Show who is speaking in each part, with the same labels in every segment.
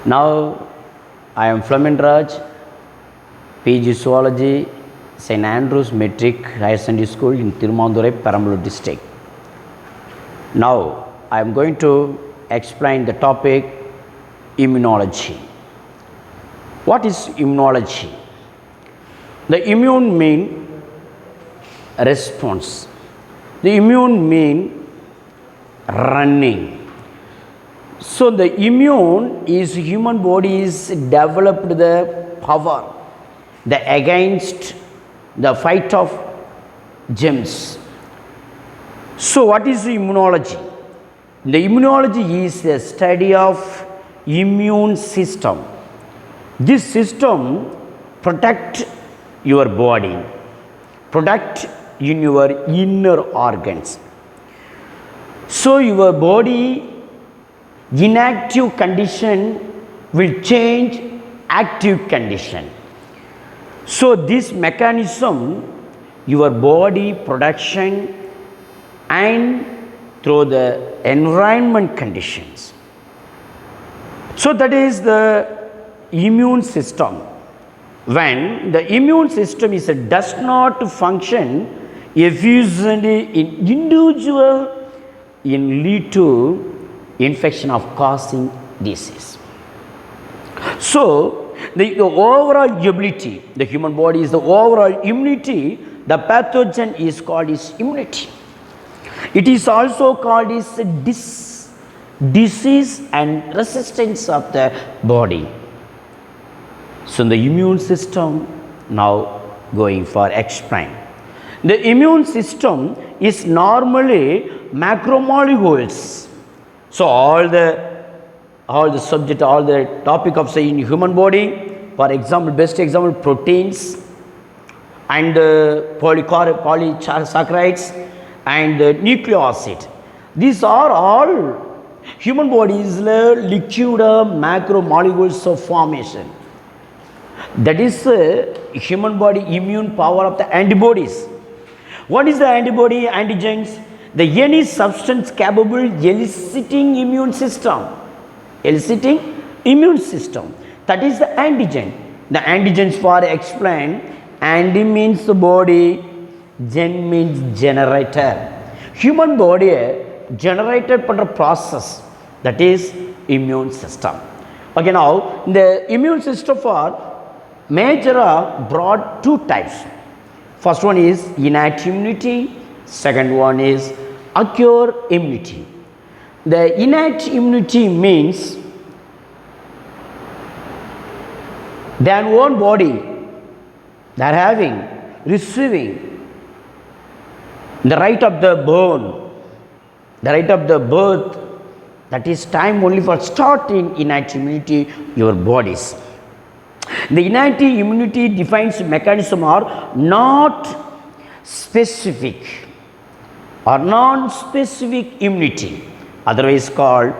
Speaker 1: Now I am Flamin Raj, PG Zoology, St. Andrews Metric Higher Secondary School in Tirumandurai, Perambalur district. Now I am going to explain the topic immunology. What is immunology? The immune mean response. The immune mean running. So the immune is human bodies developed the power the against the fight of germs. So what is immunology? The immunology is a study of immune system. This system protect your body, protect in your inner organs. So your body inactive condition will change active condition. So this mechanism, your body production and through the environment conditions. So that is the immune system. When the immune system does not function efficiently in individual, it lead to infection of causing disease. So the overall ability, the human body is the overall immunity, the pathogen is called as immunity. It is also called as disease and resistance of the body. So the immune system now going for explain. The immune system is normally macromolecules. So all the subject, all the topic of say in human body, for example, best example, proteins and polysaccharides and nucleic acid. These are all human body's liquid macromolecules of formation. That is human body immune power of the antibodies. What is the antibody? Antigens. The any substance capable eliciting immune system. Eliciting immune system. That is the antigen. The antigens for explain. Anti means the body. Gen means generator. Human body generated by the process. That is immune system. Okay, now the immune system for major broad two types. First one is innate immunity. Second one is acquired immunity. The innate immunity means their own body, they are having, receiving the right of the born, the right of the birth, that is time only for starting innate immunity, your bodies. The innate immunity defines mechanism are not specific or non-specific immunity, otherwise called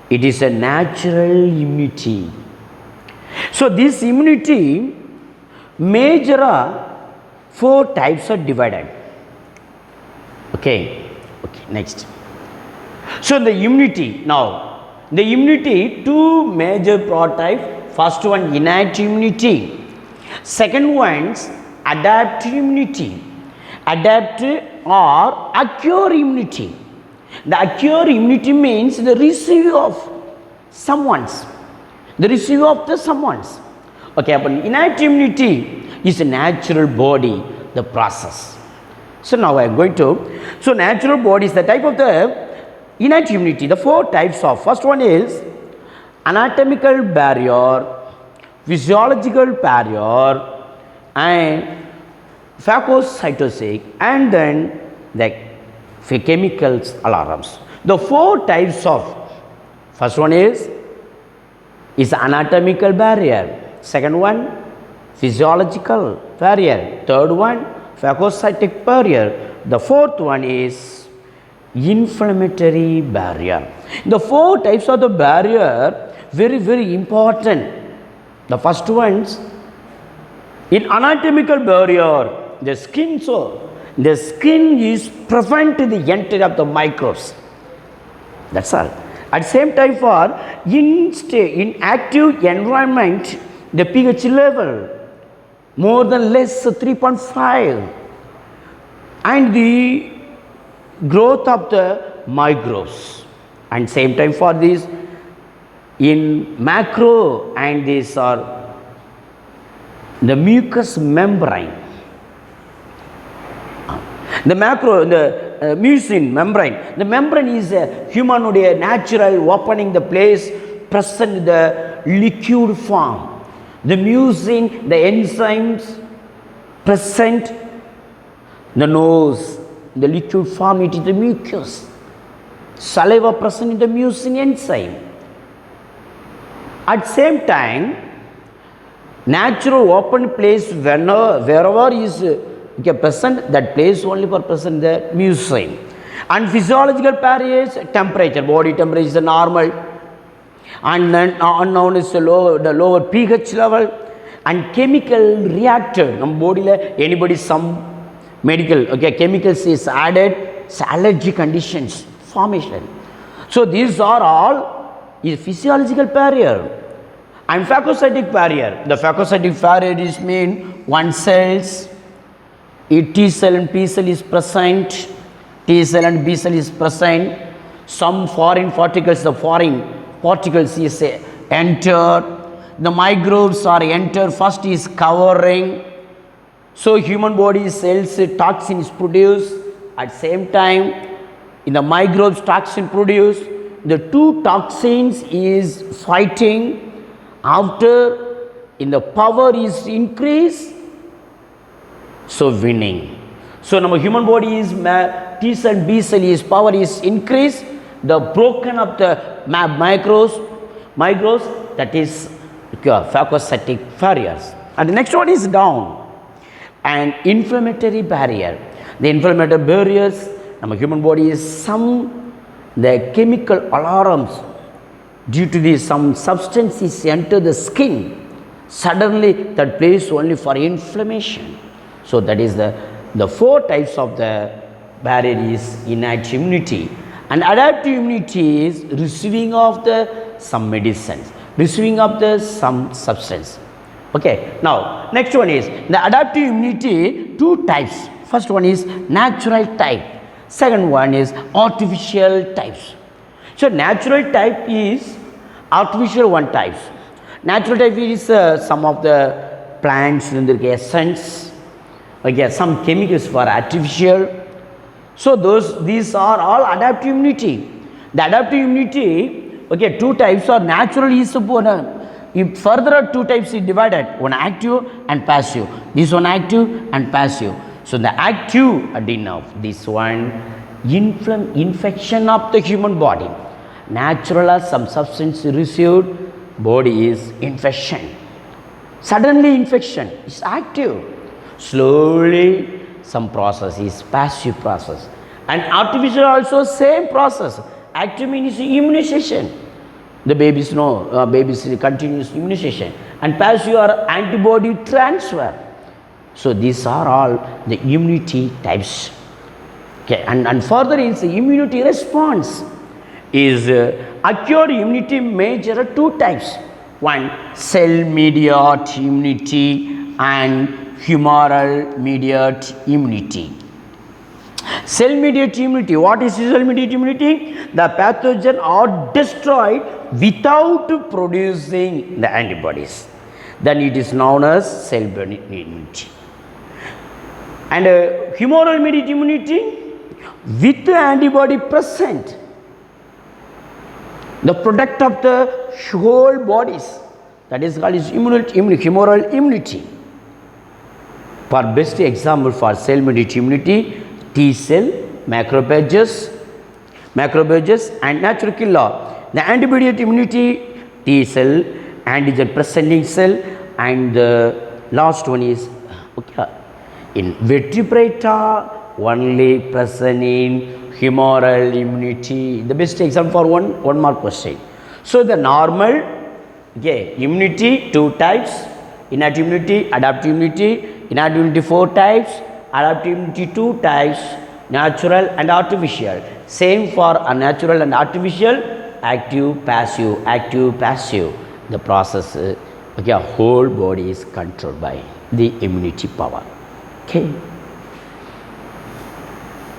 Speaker 1: it is a natural immunity. So this immunity major four types are divided. Okay, next. So the immunity now, the immunity two major broad type. First one innate immunity, second one's adaptive immunity. Adaptive or acquired immunity. The acquired immunity means the receiver of someone's. The receiver of the someone's. Okay, but innate immunity is a natural body, the process. So now I am going to, so natural body is the type of the innate immunity. The four types of, first one is anatomical barrier, physiological barrier and phagocytosic, and then the chemicals alarms. The four types of, first one is anatomical barrier, second one physiological barrier, third one phagocytic barrier, the fourth one is inflammatory barrier. The four types of the barrier very important. The first ones in anatomical barrier, the skin, so the skin is prevent the entry of the microbes. That's all. At the same time for in active environment, the pH level more than less 3.5, and the growth of the microbes. And same time for this in macro, and these are the mucous membrane. The macro, the mucin membrane. The membrane is a human natural opening the place present in the liquid form. The mucin, the enzymes present the nose, the liquid form, it is the mucus. Saliva present in the mucin enzyme. At same time, natural open place wherever is present, that place only for present the mucin. And physiological barriers, temperature, body temperature is normal, and then unknown is the lower pH level, and chemical reactor. Nam body la anybody some medical chemicals is added, it's allergy conditions formation. So these are all is physiological barrier. And phagocytic barrier. The phagocytic barrier is mean one cells, T cell and P cell is present, T cell and B cell is present. Some foreign particles, the foreign particles is enter. The microbes are enter. First is covering. So human body cells toxin is produced. At same time, in the microbes toxin produced. The two toxins is fighting. After in the power is increased, so winning. So now human body is T cell and B cell is power is increased, the broken up the microbes, that is phagocytic barriers. And the next one is down, and inflammatory barrier. The inflammatory barriers, our human body is the chemical alarms. Due to this, some substances enter the skin, suddenly that place only for inflammation. So that is the four types of the barrier is innate immunity. And adaptive immunity is receiving of the some medicines, receiving of the some substance. Okay, now next one is the adaptive immunity, two types. First one is natural type, second one is artificial types. So natural type is artificial one types. Natural type is some of the plants in the essence, some chemicals for artificial. So these are all adaptive immunity. The adaptive immunity, two types are natural is if further two types is divided, one active and passive. This one active and passive. So the active enough, this one infection of the human body. Natural as some substance received, body is infection. Suddenly infection is active. Slowly some process is passive process. And artificial also same process. Active means immunization. The babies know, babies continuous immunization. And passive are antibody transfer. So these are all the immunity types. Okay, and further is the immunity response. Is acquired immunity major two types. One, cell mediated immunity and humoral mediated immunity. Cell mediated immunity, what is cell mediated immunity? The pathogen are destroyed without producing the antibodies. Then it is known as cell mediated immunity. And humoral mediated immunity with the antibody present, the product of the whole bodies, that is called humoral immunity. For best example for cell mediated immunity, T cell, macrophages and natural killer. The antibody immunity, T cell, antigen presenting cell, and the last one is in vertebrata only present in humoral immunity. The best example for one more question. So the normal immunity two types, innate immunity, adaptive immunity. Innate immunity four types, adaptive immunity two types, natural and artificial. Same for unnatural and artificial. active, passive. The process, okay, whole body is controlled by the immunity power. Okay.